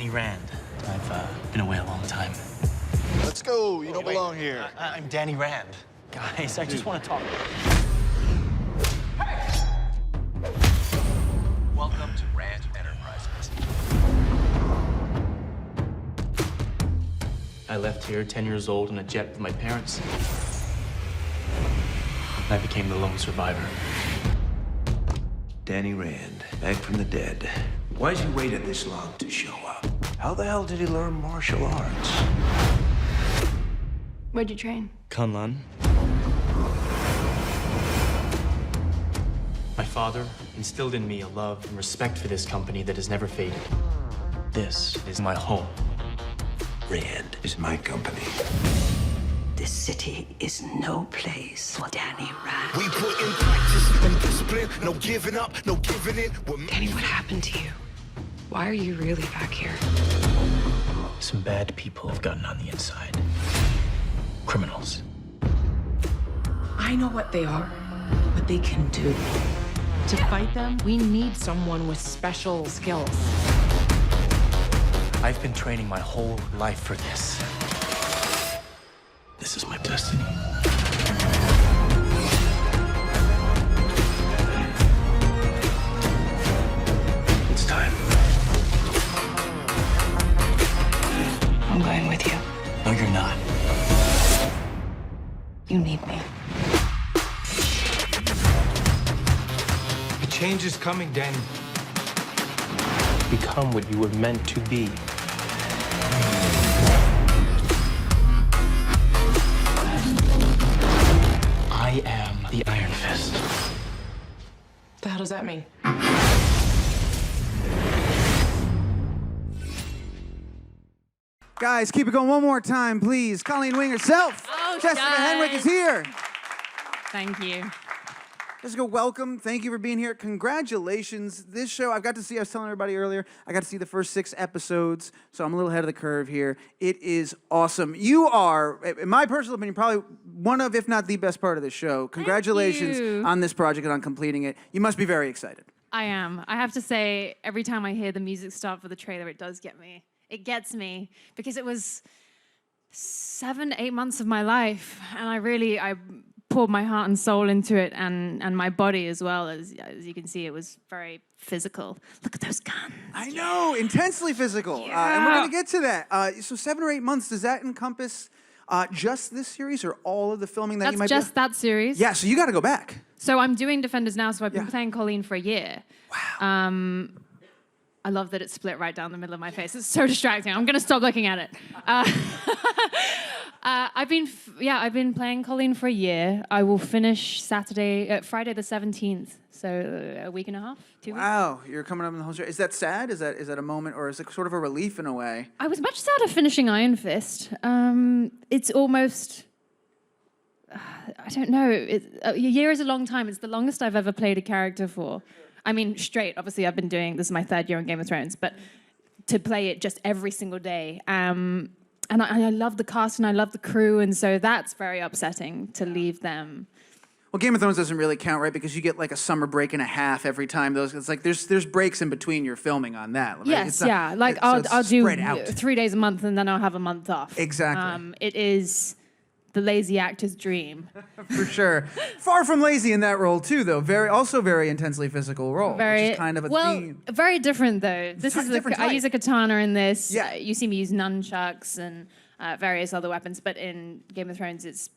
Danny Rand. I've been away a long time. Let's go. You don't belong here. I'm Danny Rand. Guys, I just want to talk. Hey! Welcome to Rand Enterprises. I left here 10 years old on a jet with my parents. I became the lone survivor. Danny Rand, back from the dead. Why'd you wait this long to show up? How the hell did he learn martial arts? Where'd you train? Kunlun. My father instilled in me a love and respect for this company that has never faded. This is my home. Rand is my company. This city is no place for Danny Rand. We put in practice and discipline, no giving up, no giving in. Danny, what happened to you? Why are you really back here? Some bad people have gotten on the inside. Criminals. I know what they are, what they can do. To fight them, we need someone with special skills. I've been training my whole life for this. This is my destiny. It's time. I'm going with you. No, you're not. You need me. The change is coming, Danny. Become what you were meant to be. I am the Iron Fist. The hell does that mean? Guys, keep it going one more time, please. Colleen Wing herself. Oh, Jessica Henwick is here. Thank you. Jessica, welcome. Thank you for being here. Congratulations. This show, I was telling everybody earlier, I got to see the first 6 episodes, so I'm a little ahead of the curve here. It is awesome. You are, in my personal opinion, probably one of, if not the best part of the show. Congratulations on this project and on completing it. You must be very excited. I am. I have to say, every time I hear the music start for the trailer, it does get me. It gets me, because it was 7, 8 months of my life, and I poured my heart and soul into it, and my body as well. As you can see, it was very physical. Look at those guns. I know, intensely physical. Yeah. And we're going to get to that. So 7 or 8 months, does that encompass just this series or all of the filming that you might That's just that series. Yeah, so you got to go back. So I'm doing Defenders now, so I've been playing Colleen for a year. Wow. I love that it's split right down the middle of my face. It's so distracting. I'm going to stop looking at it. I've been playing Colleen for a year. I will finish Friday the 17th. So a week and a half, 2 weeks. Wow, you're coming up in the whole show. Is that sad? Is that a moment, or is it sort of a relief in a way? I was much sadder finishing Iron Fist. It's almost, I don't know. A year is a long time. It's the longest I've ever played a character for. I mean, straight. Obviously, I've been doing, this is my 3rd year on Game of Thrones, but to play it just every single day. And I love the cast and I love the crew, and so that's very upsetting to leave them. Well, Game of Thrones doesn't really count, right? Because you get like a summer break and a half every time. It's like there's breaks in between your filming on that. Right? Yes, Like I'll do 3 days a month, and then I'll have a month off. Exactly. It is the lazy actor's dream. For sure. Far from lazy in that role too, though. Also very intensely physical role, which is kind of a theme. Very different though. This is I use a katana in this. Yeah. You see me use nunchucks and various other weapons, but in Game of Thrones it's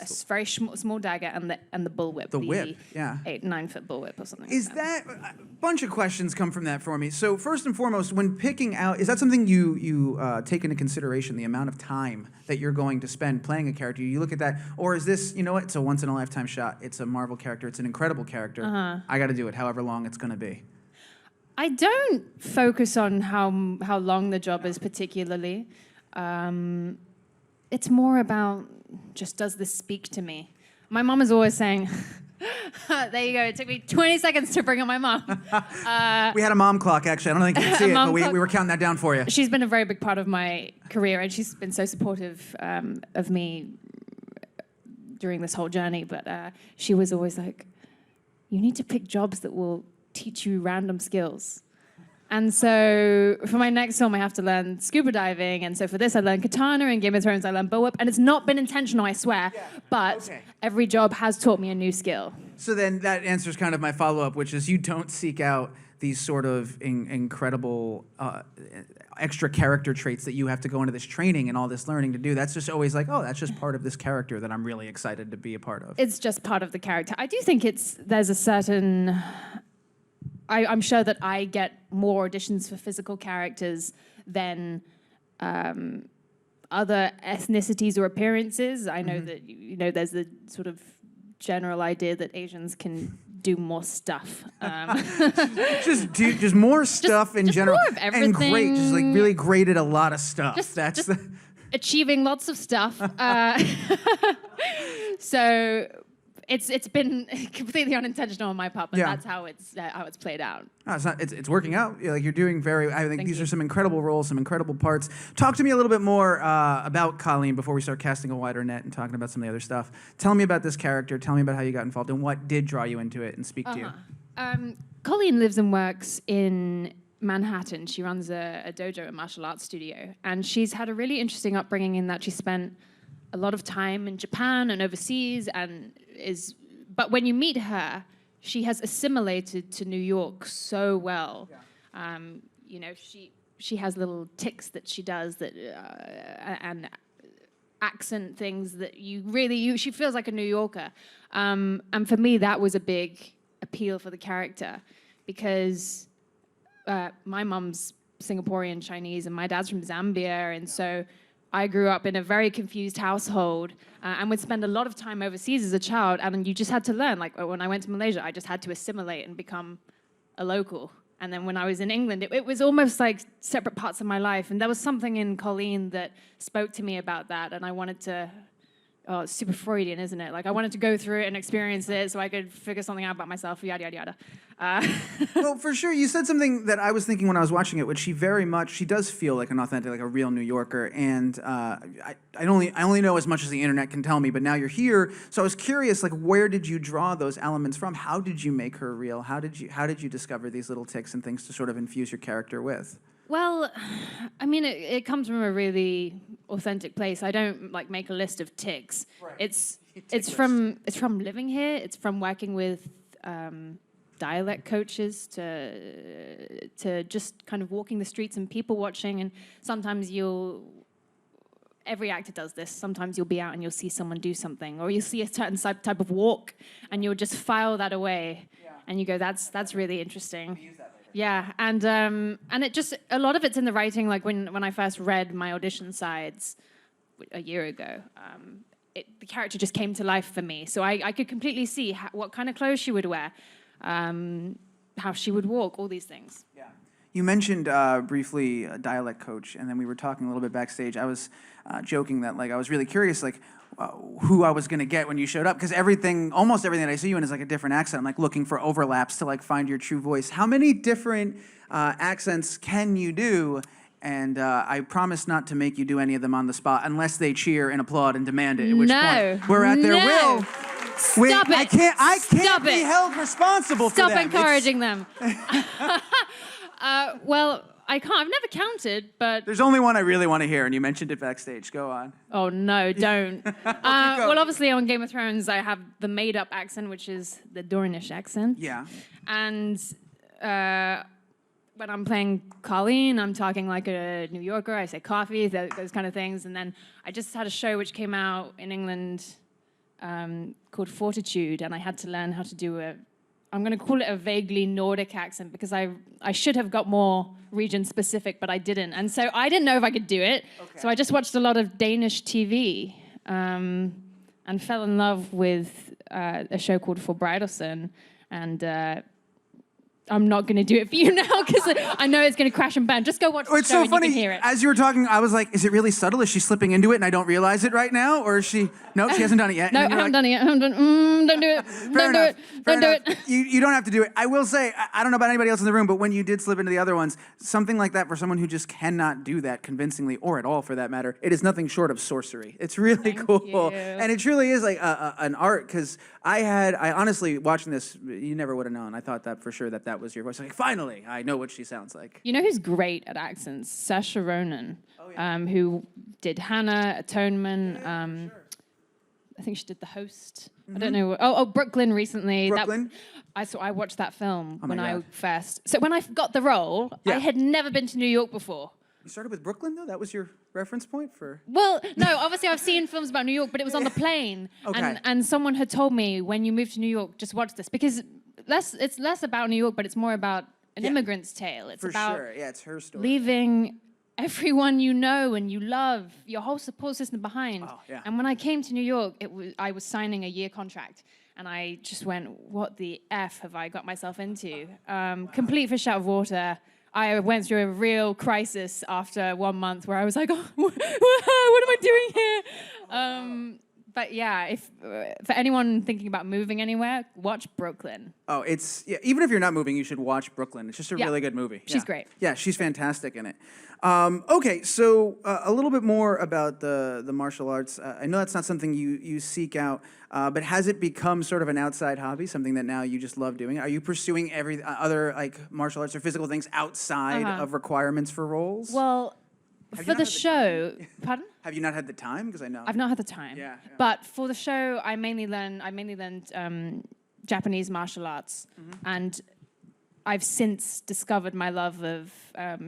a very small dagger and the bullwhip. The whip, yeah. 8-9 foot bullwhip or something. Is that a bunch of questions come from that for me? So first and foremost, when picking out, is that something you take into consideration, the amount of time that you're going to spend playing a character? You look at that, or is this, you know what? It's a once in a lifetime shot. It's a Marvel character. It's an incredible character. I got to do it, however long it's going to be. I don't focus on how long the job is particularly. It's more about just, does this speak to me? My mom is always saying, there you go, it took me 20 seconds to bring up my mom. We had a mom clock, actually. I don't think you can see it, but we were counting that down for you. She's been a very big part of my career, and she's been so supportive of me during this whole journey, but she was always like, you need to pick jobs that will teach you random skills. And so for my next film, I have to learn scuba diving. And so for this, I learned katana. In Game of Thrones, I learned bow whip. And it's not been intentional, I swear. But every job has taught me a new skill. So then that answers kind of my follow-up, which is you don't seek out these sort of incredible extra character traits that you have to go into this training and all this learning to do. That's just always like, oh, that's just part of this character that I'm really excited to be a part of. It's just part of the character. I do think there's a certain... I'm sure that I get more auditions for physical characters than other ethnicities or appearances. I know that, there's the sort of general idea that Asians can do more stuff. Just more stuff in general. More of everything. And great, just like really great at a lot of stuff. Just achieving lots of stuff. So it's been completely unintentional on my part, but that's how it's played out. No, it's working out. Like you're doing I think these are some incredible roles, some incredible parts. Talk to me a little bit more about Colleen before we start casting a wider net and talking about some of the other stuff. Tell me about this character. Tell me about how you got involved and what did draw you into it and speak to you. Colleen lives and works in Manhattan. She runs a dojo, a martial arts studio, and she's had a really interesting upbringing in that she spent a lot of time in Japan and overseas, but when you meet her, she has assimilated to New York so well. She has little tics that she does and accent things that she feels like a New Yorker. And for me, that was a big appeal for the character because my mom's Singaporean Chinese and my dad's from Zambia, and so I grew up in a very confused household and would spend a lot of time overseas as a child, and you just had to learn. Like when I went to Malaysia, I just had to assimilate and become a local. And then when I was in England, it was almost like separate parts of my life. And there was something in Colleen that spoke to me about that, and I wanted to... Oh, it's super Freudian, isn't it? Like, I wanted to go through it and experience it so I could figure something out about myself, yada, yada, yada. Well, for sure. You said something that I was thinking when I was watching it, which she does feel like an authentic, like a real New Yorker. And I only know as much as the internet can tell me, but now you're here. So I was curious, like, where did you draw those elements from? How did you make her real? How did you discover these little tics and things to sort of infuse your character with? Well, I mean, it comes from a really authentic place. I don't like make a list of tics. Right. It's from living here. It's from working with dialect coaches to just kind of walking the streets and people watching. And sometimes every actor does this. Sometimes you'll be out and you'll see someone do something, or you'll see a certain type of walk, and you'll just file that away, and you go, "That's really interesting." Yeah, and it just, a lot of it's in the writing. Like when I first read my audition sides a year ago, the character just came to life for me. So I could completely see what kind of clothes she would wear, how she would walk, all these things. Yeah. You mentioned briefly a dialect coach, and then we were talking a little bit backstage. I was joking that I was really curious, who I was going to get when you showed up, because almost everything that I see you in is like a different accent. I'm looking for overlaps to find your true voice. How many different accents can you do? And I promise not to make you do any of them on the spot unless they cheer and applaud and demand it. At which point we're at their will. Stop it! I can't be held responsible for that. Stop encouraging them. Well, I can't. I've never counted, but... There's only one I really want to hear, and you mentioned it backstage. Go on. Oh, no, don't. Well, obviously, on Game of Thrones, I have the made-up accent, which is the Dornish accent. Yeah. And when I'm playing Colleen, I'm talking like a New Yorker. I say coffee, those kind of things. And then I just had a show which came out in England called Fortitude, and I had to learn how to do I'm going to call it a vaguely Nordic accent, because I should have got more region-specific, but I didn't. And so I didn't know if I could do it. Okay. So I just watched a lot of Danish TV and fell in love with a show called For Bridalson. And I'm not going to do it for you now, because I know it's going to crash and burn. Just go watch the show and you can hear it. As you were talking, I was like, is it really subtle? Is she slipping into it and I don't realize it right now? Or is she... No, she hasn't done it yet. No, I haven't done it yet. Don't do it. Don't do it. Don't do it. You don't have to do it. I will say, I don't know about anybody else in the room, but when you did slip into the other ones, something like that for someone who just cannot do that convincingly, or at all for that matter, it is nothing short of sorcery. It's really cool. And it truly is like an art, because I honestly, watching this, you never would have known. I thought that for sure that that was your voice. Like, finally, I know what she sounds like. You know who's great at accents? Saoirse Ronan, who did Hannah, Atonement. I think she did The Host. I don't know. Oh, Brooklyn recently. Brooklyn? I watched that film when God. I first. So when I got the role, I had never been to New York before. You started with Brooklyn, though? That was your reference point for... Well, no, obviously I've seen films about New York, but it was on the plane. Okay. And someone had told me, when you move to New York, just watch this. Because it's less about New York, but it's more about an immigrant's tale. It's about sure. Yeah, it's her story. leaving everyone you know and you love, your whole support system behind. Oh, yeah. And when I came to New York, I was signing a year contract. And I just went, what the F have I got myself into? Complete fish out of water. I went through a real crisis after 1 month where I was like, oh, what am I doing here? But yeah, if for anyone thinking about moving anywhere, watch Brooklyn. Oh, even if you're not moving, you should watch Brooklyn. It's just a really good movie. She's great. Yeah, she's fantastic in it. Okay, so a little bit more about the martial arts. I know that's not something you seek out, but has it become sort of an outside hobby, something that now you just love doing? Are you pursuing every other like martial arts or physical things outside of requirements for roles? Well, for the show, pardon? Have you not had the time? Because I know I've not had the time. Yeah. But for the show, I mainly learned Japanese martial arts, and I've since discovered my love of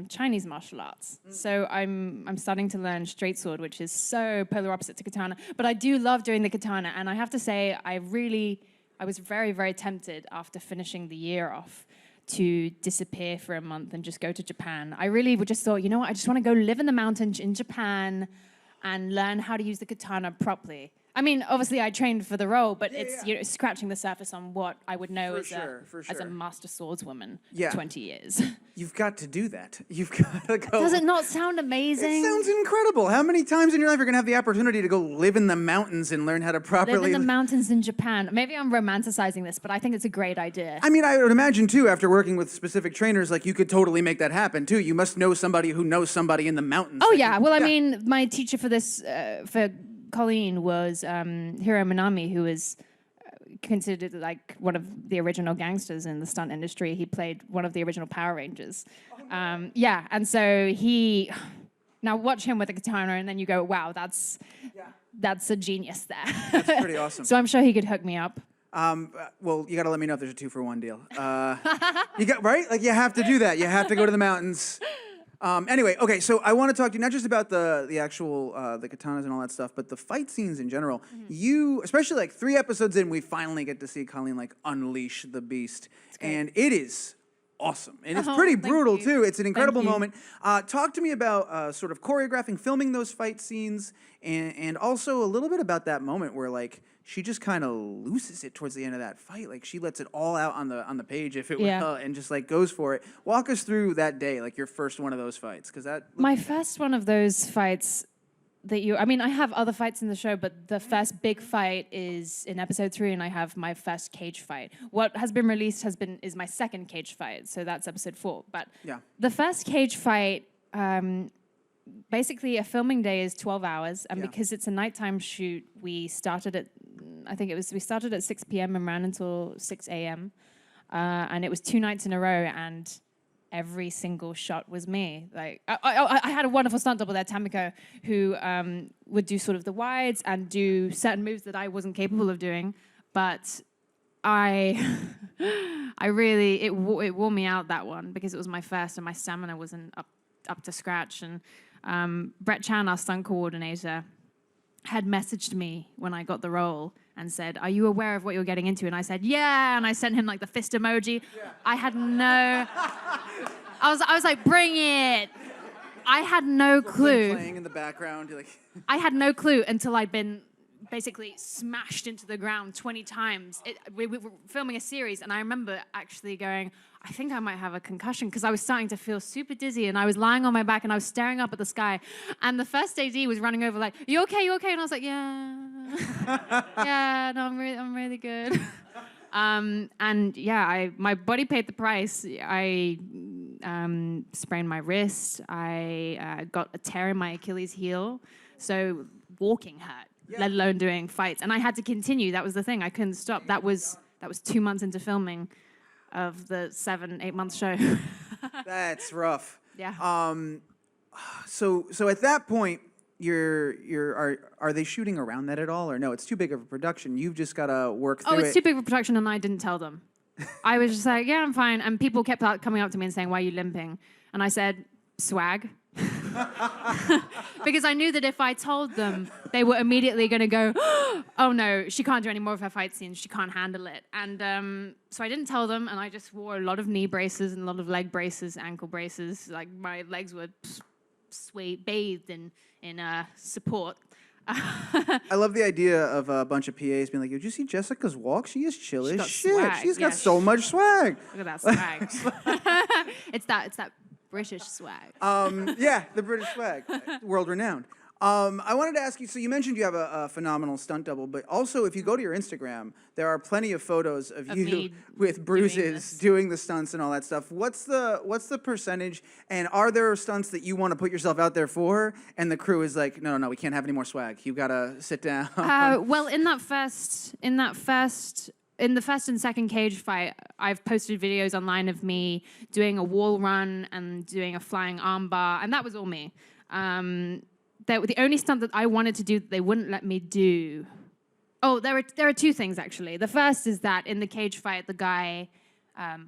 Chinese martial arts. So I'm starting to learn straight sword, which is so polar opposite to katana. But I do love doing the katana, and I have to say, I was very, very tempted after finishing the year off to disappear for a month and just go to Japan. I really just thought, you know what, I just want to go live in the mountains in Japan and learn how to use the katana properly. I mean, obviously I trained for the role, but it's you know, scratching the surface on what I would know as a master swordswoman 20 years. You've got to do that. You've got to go. Does it not sound amazing? It sounds incredible. How many times in your life are going to have the opportunity to go live in the mountains and learn how to properly... Live in the mountains in Japan. Maybe I'm romanticizing this, but I think it's a great idea. I mean, I would imagine, too, after working with specific trainers, like, you could totally make that happen, too. You must know somebody who knows somebody in the mountains. Oh, yeah. Well, I mean, my teacher for this, for Colleen, was Hiro Minami, who is considered like one of the original gangsters in the stunt industry. He played one of the original Power Rangers. Yeah, and so now watch him with a katana, and then you go, wow, that's a genius there. That's pretty awesome. So I'm sure he could hook me up. Well, you got to let me know if there's a 2-for-1 deal. You got right? Like, you have to do that. You have to go to the mountains. Anyway, okay, so I want to talk to you not just about the actual the katanas and all that stuff, but the fight scenes in general. You, especially like 3 episodes in, we finally get to see Colleen like unleash the beast, and it is awesome, and it's pretty brutal too. It's an incredible moment. Talk to me about sort of choreographing, filming those fight scenes, and also a little bit about that moment where like she just kind of loses it towards the end of that fight. Like, she lets it all out on the page, if it will, and just like goes for it. Walk us through that day, like your first one of those fights, because that. My first one of those fights I mean, I have other fights in the show, but the first big fight is in episode 3, and I have my first cage fight. What has been released is my second cage fight, so that's episode 4. But the first cage fight, basically a filming day is 12 hours, and because it's a nighttime shoot, we started at 6 p.m. and ran until 6 a.m. And it was 2 nights in a row, and every single shot was me. Like, I had a wonderful stunt double there, Tamiko, who would do sort of the wides and do certain moves that I wasn't capable of doing. But it wore me out, that one, because it was my first and my stamina wasn't up to scratch. And Brett Chan, our stunt coordinator, had messaged me when I got the role and said, "Are you aware of what you're getting into?" And I said, "Yeah." And I sent him like the fist emoji. I had no. I was like, "Bring it." I had no clue. Playing in the background, you're like. I had no clue until I'd been basically smashed into the ground 20 times. We were filming a series, and I remember actually going, I think I might have a concussion, because I was starting to feel super dizzy, and I was lying on my back, and I was staring up at the sky. And the first AD was running over like, you okay? You okay? And I was like, yeah. Yeah, no, I'm really good. And yeah, my body paid the price. I sprained my wrist. I got a tear in my Achilles heel. So walking hurt, let alone doing fights. And I had to continue. That was the thing. I couldn't stop. That was 2 months into filming. of the 7-8 month show. That's rough. Yeah. So at that point, are they shooting around that at all, or no? It's too big of a production. You've just got to work through it. Oh, it's too big of a production, and I didn't tell them. I was just like, yeah, I'm fine. And people kept coming up to me and saying, why are you limping? And I said, swag. Because I knew that if I told them, they were immediately going to go, oh no, she can't do any more of her fight scenes. She can't handle it. And so I didn't tell them, and I just wore a lot of knee braces and a lot of leg braces, ankle braces. Like my legs were bathed in support. I love the idea of a bunch of PAs being like, did you see Jessica's walk? She is chill as shit. Swag. She's got so much swag. Look at that swag. It's that British swag. Yeah, the British swag, world renowned. I wanted to ask you, so you mentioned you have a phenomenal stunt double, but also if you go to your Instagram, there are plenty of photos of you with bruises, doing the stunts and all that stuff. What's the percentage, and are there stunts that you want to put yourself out there for, and the crew is like, no, we can't have any more swag. You've got to sit down. Well, in the first and second cage fight, I've posted videos online of me doing a wall run and doing a flying armbar, and that was all me. The only stunt that I wanted to do that they wouldn't let me do. Oh, there are two things actually. The first is that in the cage fight, the guy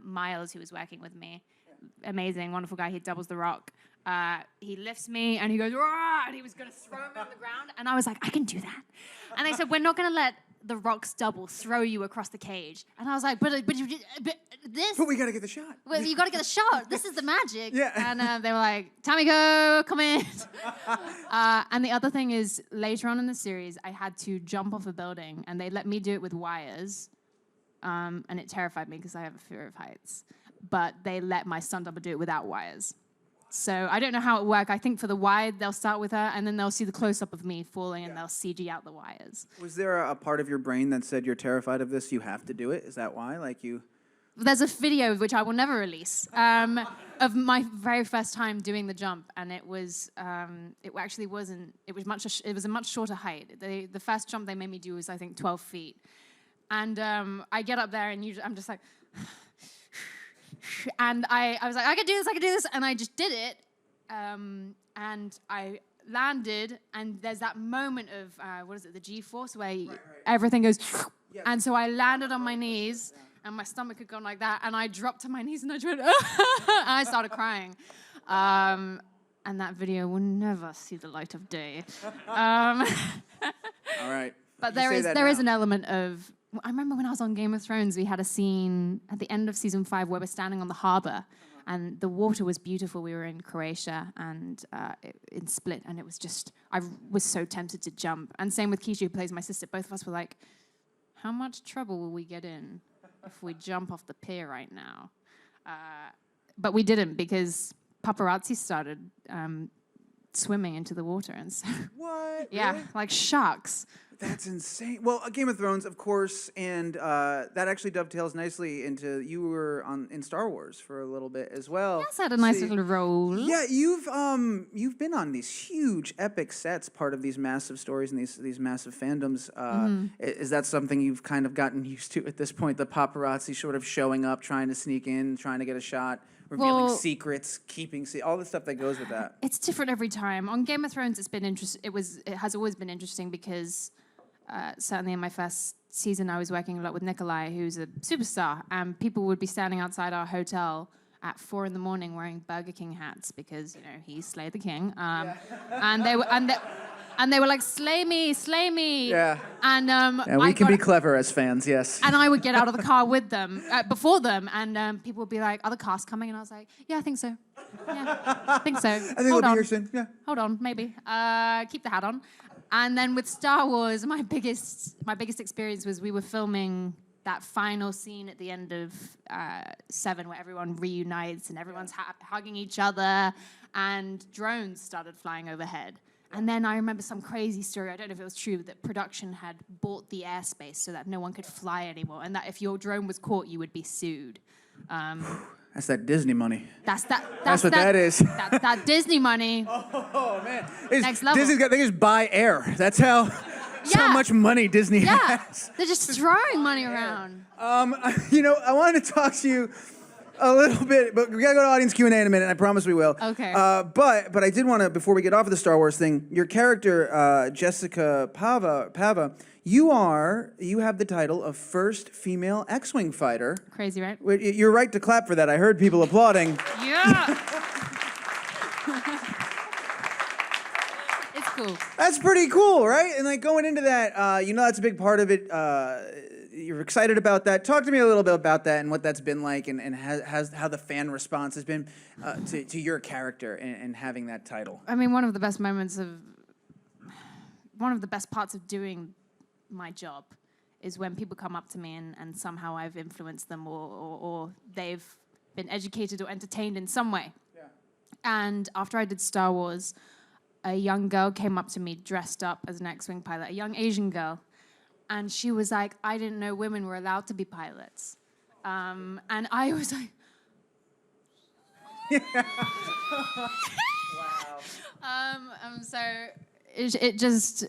Miles, who was working with me, amazing, wonderful guy. He doubles the Rock. He lifts me and he goes, "Rah!" and he was going to throw me on the ground, and I was like, I can do that. And they said, we're not going to let the Rock's double throw you across the cage. And I was like, but this. But we got to get the shot. Well, you got to get the shot. This is the magic. Yeah. And they were like, Tamiko, come in. And the other thing is, later on in the series, I had to jump off a building, and they let me do it with wires. And it terrified me because I have a fear of heights. But they let my stunt double do it without wires. So I don't know how it worked. I think for the wide, they'll start with her, and then they'll see the close-up of me falling, and they'll CG out the wires. Was there a part of your brain that said you're terrified of this, you have to do it? Is that why? Like you... There's a video, which I will never release, of my very first time doing the jump, and it was, it actually wasn't, it was a much shorter height. The first jump they made me do was, I think, 12 feet. And I get up there, and I'm just like... And I was like, I can do this, and I just did it, and I landed, and there's that moment of, the G-force, where everything goes, and so I landed on my knees, and my stomach had gone like that, and I dropped to my knees, and I just went, and I started crying. And that video will never see the light of day. All right. But there is an element of... I remember when I was on Game of Thrones, we had a scene at the end of season 5 where we're standing on the harbor, and the water was beautiful. We were in Croatia and in Split, and it was just, I was so tempted to jump. And same with Keisha, who plays my sister. Both of us were like, how much trouble will we get in if we jump off the pier right now? But we didn't, because paparazzi started swimming into the water. And so, what? Yeah, really? Like sharks. That's insane. Well, Game of Thrones, of course, and that actually dovetails nicely into you were in Star Wars for a little bit as well. Yes, I had a nice little role. Yeah, you've been on these huge epic sets, part of these massive stories and these massive fandoms. Is that something you've kind of gotten used to at this point? The paparazzi sort of showing up, trying to sneak in, trying to get a shot, revealing secrets, keeping all the stuff that goes with that. It's different every time. On Game of Thrones, it's been interesting. It has always been interesting because. Certainly in my first season, I was working a lot with Nikolai, who's a superstar, and people would be standing outside our hotel at 4 a.m. wearing Burger King hats because he slayed the king, and they were like, slay me, Yeah. And we can be clever as fans, yes. And I would get out of the car with them before them, and people would be like, "Are the cast coming?" And I was like, "Yeah, I think so. Yeah, I think so. I think they'll be here soon. Yeah. Hold on, maybe. Keep the hat on." And then with Star Wars, my biggest experience was we were filming that final scene at the end of 7 where everyone reunites and everyone's hugging each other, and drones started flying overhead. And then I remember some crazy story, I don't know if it was true, that production had bought the airspace so that no one could fly anymore, and that if your drone was caught, you would be sued. That's that Disney money. That's what that is. That's that Disney money. Oh man! Next level. Disney's got, they just buy air. That's how how much money Disney has. They're just throwing money around. You know, I wanted to talk to you a little bit, but we gotta go to audience Q&A in a minute. I promise we will. Okay. But I did want to, before we get off of the Star Wars thing, your character Jessica Pava, you have the title of first female X-wing fighter. Crazy, right? You're right to clap for that. I heard people applauding. Yeah. It's cool. That's pretty cool, right? And like going into that, you know, that's a big part of it. You're excited about that. Talk to me a little bit about that and what that's been like, and how the fan response has been to your character and having that title. I mean, one of the best parts of doing my job is when people come up to me and somehow I've influenced them or they've been educated or entertained in some way. Yeah. And after I did Star Wars, a young girl came up to me dressed up as an X-Wing pilot, a young Asian girl. And she was like, I didn't know women were allowed to be pilots. And I was like... Wow. So it just...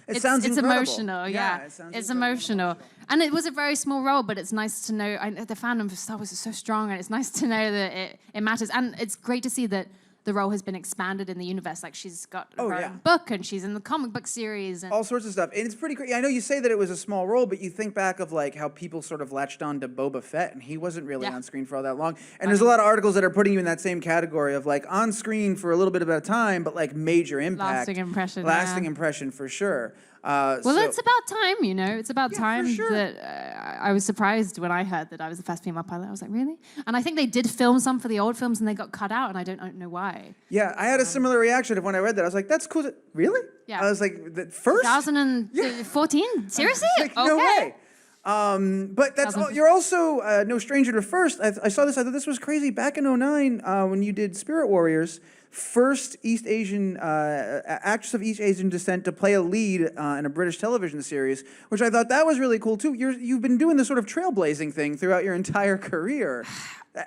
It sounds incredible. Emotional, yeah. It's emotional. And it was a very small role, but it's nice to know... the fandom for Star Wars is so strong, and it's nice to know that it matters. And it's great to see that the role has been expanded in the universe. Like, she's got her own book, and she's in the comic book series. And all sorts of stuff. And it's pretty crazy. I know you say that it was a small role, but you think back of, like, how people sort of latched on to Boba Fett, and he wasn't really on screen for all that long. And there's a lot of articles that are putting you in that same category of, like, on screen for a little bit of a time, but, like, major impact. Lasting impression, for sure. Well, it's about time, you know. It's about time that I was surprised when I heard that I was the first female pilot. I was like, really? And I think they did film some for the old films, and they got cut out, and I don't know why. Yeah, I had a similar reaction when I read that. I was like, that's cool. Really? Yeah. I was like, the first? 2014? Seriously? Like, no way. But that's you're also no stranger to first. I saw this. I thought this was crazy. Back in 2009, when you did Spirit Warriors, first East Asian actress of East Asian descent to play a lead in a British television series, which I thought that was really cool too. You've been doing this sort of trailblazing thing throughout your entire career.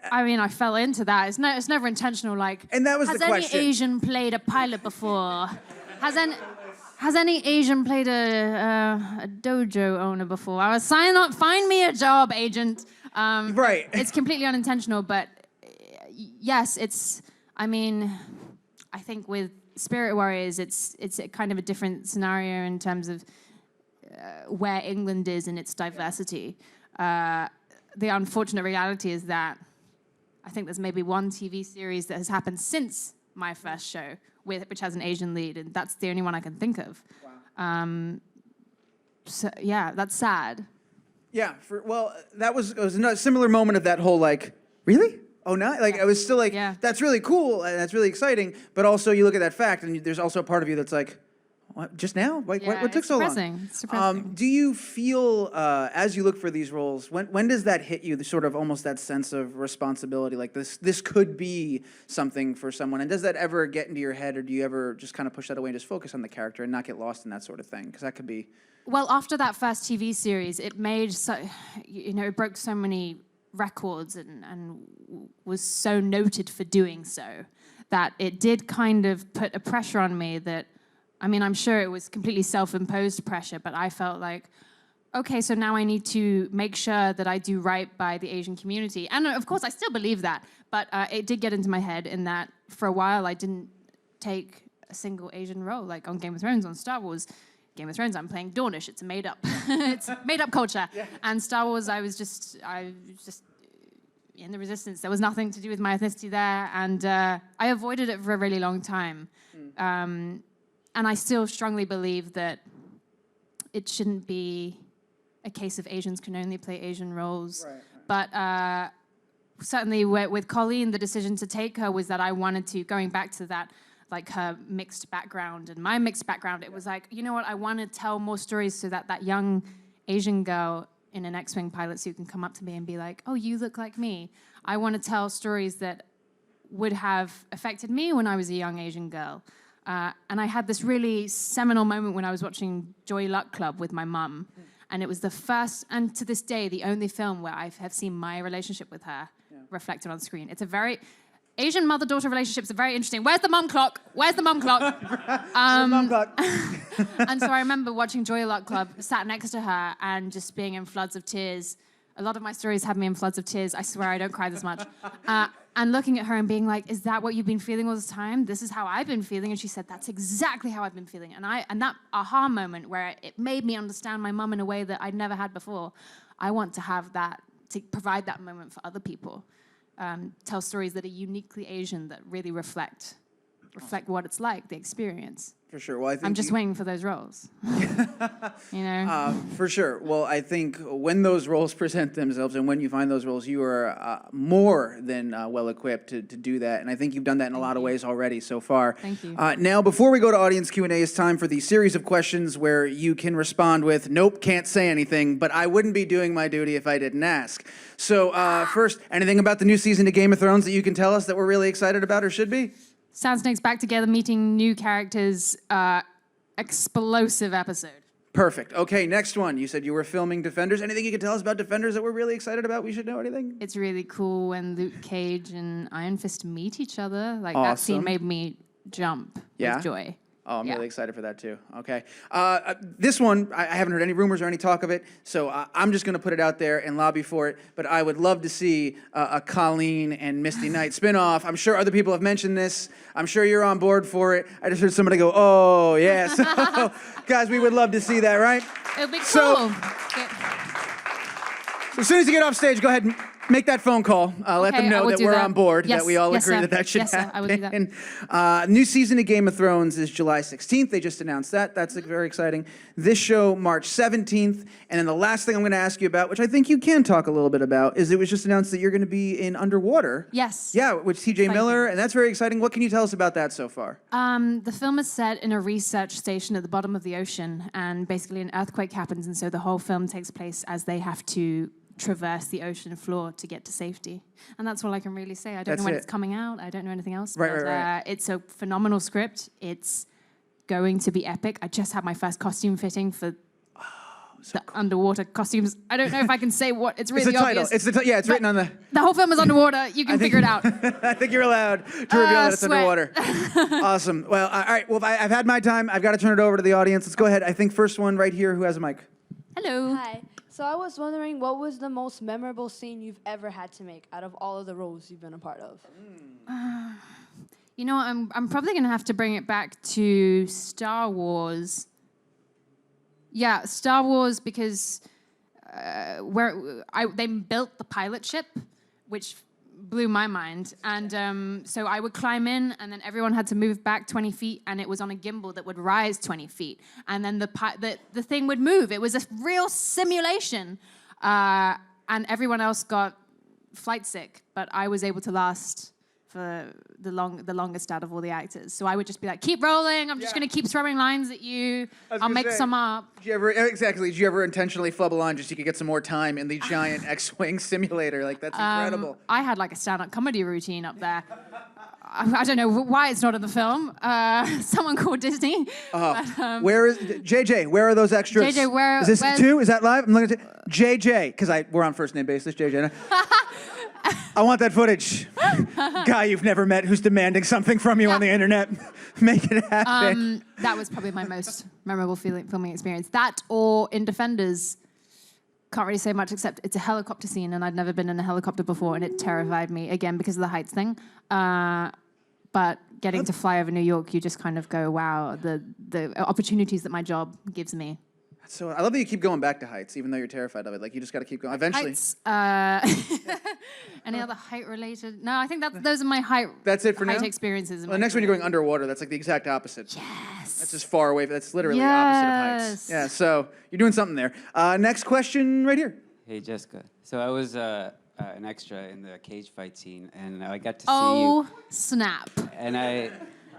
I mean, I fell into that. It's never intentional. Like, and that was the question. Has any Asian played a pilot before? Has any Asian played a dojo owner before? I was sign up, find me a job, agent. Right. It's completely unintentional, but yes, it's. I mean, I think with Spirit Warriors, it's a kind of a different scenario in terms of where England is in its diversity. The unfortunate reality is that I think there's maybe one TV series that has happened since my first show, which has an Asian lead, and that's the only one I can think of. Wow. So yeah, that's sad. Yeah. It was a similar moment of that whole like, really? Oh, no! Like, I was still like, that's really cool, and that's really exciting, but also you look at that fact, and there's also a part of you that's like, what, just now? Like, what took so long? It's depressing. Do you feel, as you look for these roles, when does that hit you, the sort of almost that sense of responsibility, like this could be something for someone, and does that ever get into your head, or do you ever just kind of push that away and just focus on the character and not get lost in that sort of thing? Because that could be... Well, after that first TV series, it made it broke so many records and was so noted for doing so that it did kind of put a pressure on me that, I mean, I'm sure it was completely self-imposed pressure, but I felt like, okay, so now I need to make sure that I do right by the Asian community. And of course, I still believe that, but it did get into my head in that for a while I didn't take a single Asian role, like on Game of Thrones, on Star Wars. Game of Thrones, I'm playing Dornish. It's a made-up, it's made-up culture. Yeah. And Star Wars, I was just in the Resistance. There was nothing to do with my ethnicity there, and I avoided it for a really long time. And I still strongly believe that it shouldn't be a case of Asians can only play Asian roles. Right. But certainly with Colleen, the decision to take her was that I wanted to, going back to that, like her mixed background and my mixed background, it was like, you know what, I want to tell more stories so that that young Asian girl in an X-Wing pilot suit can come up to me and be like, oh, you look like me. I want to tell stories that would have affected me when I was a young Asian girl. And I had this really seminal moment when I was watching Joy Luck Club with my mum. And it was the first, and to this day, the only film where I have seen my relationship with her reflected on screen. It's a very... Asian mother-daughter relationships are very interesting. Where's the mum clock? Where's the mum clock? Mom clock. And so I remember watching Joy Luck Club, sat next to her, and just being in floods of tears. A lot of my stories have me in floods of tears. I swear I don't cry this much. And looking at her and being like, is that what you've been feeling all this time? This is how I've been feeling. And she said, that's exactly how I've been feeling. And that aha moment where it made me understand my mum in a way that I'd never had before. I want to have that, to provide that moment for other people. Tell stories that are uniquely Asian that really reflect what it's like, the experience. For sure. Well, I think I'm just waiting for those roles. You know? For sure. Well, I think when those roles present themselves and when you find those roles, you are more than well equipped to do that. And I think you've done that in a lot of ways already so far. Thank you. Now, before we go to audience Q&A, it's time for the series of questions where you can respond with, nope, can't say anything, but I wouldn't be doing my duty if I didn't ask. So first, anything about the new season of Game of Thrones that you can tell us that we're really excited about or should be? Sound Snakes back together, meeting new characters, explosive episode. Perfect. Okay, next one. You said you were filming Defenders. Anything you can tell us about Defenders that we're really excited about? We should know anything? It's really cool when Luke Cage and Iron Fist meet each other. Like, that Awesome. scene made me jump with joy. Oh, I'm really excited for that too. Okay. This one, I haven't heard any rumors or any talk of it, so I'm just going to put it out there and lobby for it. But I would love to see a Colleen and Misty Knight spinoff. I'm sure other people have mentioned this. I'm sure you're on board for it. I just heard somebody go, oh, yeah. So, guys, we would love to see that, right? It would be cool. So as soon as you get off stage, go ahead and make that phone call. Let them know that we're on board, that we all agree that should happen. I will do that. New season of Game of Thrones is July 16th. They just announced that. That's very exciting. This show, March 17th. And then the last thing I'm going to ask you about, which I think you can talk a little bit about, is it was just announced that you're going to be in Underwater. Yes. Yeah, with TJ Miller, and that's very exciting. What can you tell us about that so far? The film is set in a research station at the bottom of the ocean, and basically an earthquake happens, and so the whole film takes place as they have to traverse the ocean floor to get to safety. And that's all I can really say. I don't know when it's coming out. I don't know anything else. Right. It's a phenomenal script. It's going to be epic. I just had my first costume fitting for underwater costumes. I don't know if I can say what. It's really obvious. It's the title. It's written on the... The whole film is underwater. You can figure it out. I think you're allowed to reveal that it's underwater. Awesome. Well, all right. Well, I've had my time. I've got to turn it over to the audience. Let's go ahead. I think first one right here. Who has a mic? Hello. Hi. So I was wondering, what was the most memorable scene you've ever had to make out of all of the roles you've been a part of? You know, I'm probably going to have to bring it back to Star Wars. Yeah, Star Wars, because they built the pilot ship, which blew my mind. And so I would climb in, and then everyone had to move back 20 feet, and it was on a gimbal that would rise 20 feet. And then the thing would move. It was a real simulation. And everyone else got flight sick, but I was able to last for the longest out of all the actors. So I would just be like, keep rolling. I'm just going to keep throwing lines at you. I'll make some up. Did you ever intentionally flub a line just so you could get some more time in the giant X-Wing simulator? Like, that's incredible. I had like a stand-up comedy routine up there. I don't know why it's not in the film. Someone called Disney. Where is JJ? Where are those extras? JJ, where is this too? Is that live? I'm looking at JJ because we're on first name basis. JJ. I want that footage. Guy you've never met who's demanding something from you on the internet. Make it happen. That was probably my most memorable filming experience. That or in Defenders. Can't really say much except it's a helicopter scene, and I'd never been in a helicopter before, and it terrified me, again, because of the heights thing. But getting to fly over New York, you just kind of go, wow, the opportunities that my job gives me. So I love that you keep going back to heights, even though you're terrified of it. Like, you just got to keep going. Eventually. Heights. Any other height-related? No, I think those are my height. That's it for now? Experiences. Well, the next one you're going underwater. That's like the exact opposite. Yes. That's just far away. That's literally the opposite of heights. Yeah. So you're doing something there. Next question right here. Hey, Jessica. So I was an extra in the cage fight scene, and I got to see you. Oh, snap. And I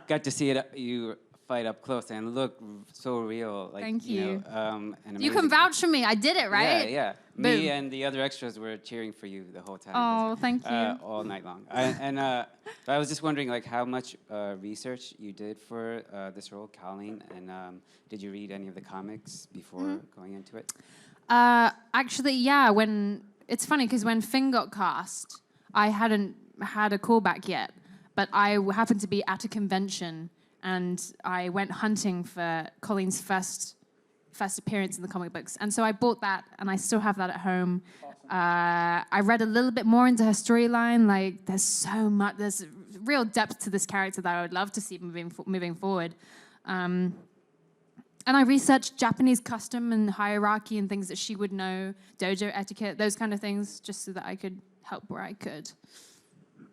got to see you fight up close, and it looked so real. Like, Thank you. And you can vouch for me. I did it, right? Yeah. Me and the other extras were cheering for you the whole time. Oh, thank you. All night long. I was just wondering, like, how much research you did for this role, Colleen, and did you read any of the comics before going into it? Actually, yeah. It's funny because when Finn got cast, I hadn't had a callback yet. but I happened to be at a convention, and I went hunting for Colleen's first appearance in the comic books. And so I bought that, and I still have that at home. I read a little bit more into her storyline. Like, there's so much, there's real depth to this character that I would love to see moving forward. And I researched Japanese custom and hierarchy and things that she would know, dojo etiquette, those kind of things, just so that I could help where I could.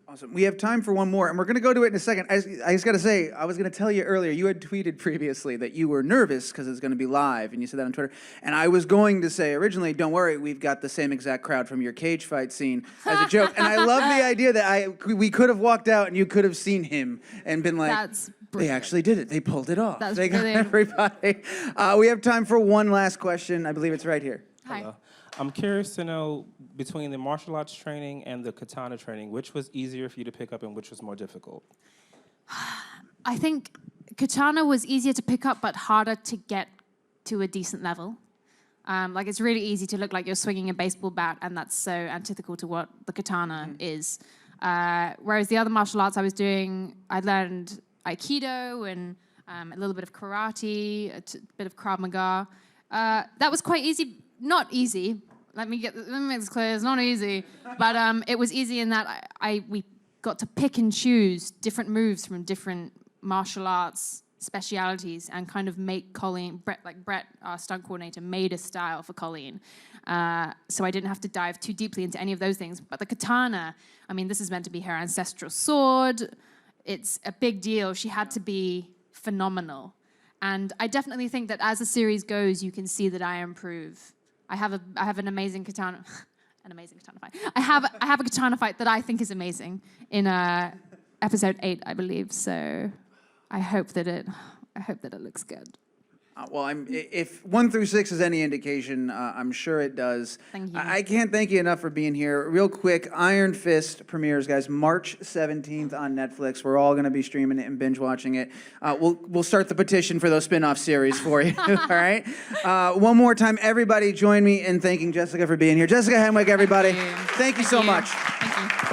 Awesome. We have time for one more, and we're going to go to it in a second. I just got to say, I was going to tell you earlier, you had tweeted previously that you were nervous because it's going to be live, and you said that on Twitter. And I was going to say originally, don't worry, we've got the same exact crowd from your cage fight scene as a joke. And I love the idea that we could have walked out and you could have seen him and been like, they actually did it. They pulled it off. That's they got brilliant. everybody. We have time for one last question. I believe it's right here. Hi. Hello. I'm curious to know, between the martial arts training and the katana training, which was easier for you to pick up and which was more difficult? I think katana was easier to pick up, but harder to get to a decent level. Like, it's really easy to look like you're swinging a baseball bat, and that's so antithetical to what the katana is. Whereas the other martial arts I was doing, I learned Aikido and a little bit of karate, a bit of Krav Maga. That was quite easy. Not easy. Let me make this clear. It's not easy, but it was easy in that we got to pick and choose different moves from different martial arts specialities and kind of make Brett, our stunt coordinator, made a style for Colleen. So I didn't have to dive too deeply into any of those things. But the katana, I mean, this is meant to be her ancestral sword. It's a big deal. She had to be phenomenal. And I definitely think that as the series goes, you can see that I improve. I have an amazing katana, fight. I have a katana fight that I think is amazing in episode 8, I believe. So I hope that it looks good. Well, if 1 through 6 is any indication, I'm sure it does. Thank you. I can't thank you enough for being here. Real quick, Iron Fist premieres, guys, March 17th on Netflix. We're all going to be streaming it and binge watching it. We'll start the petition for those spin-off series for you. All right. One more time, everybody, join me in thanking Jessica for being here. Jessica Henwick, everybody. Thank you so much. Thank you.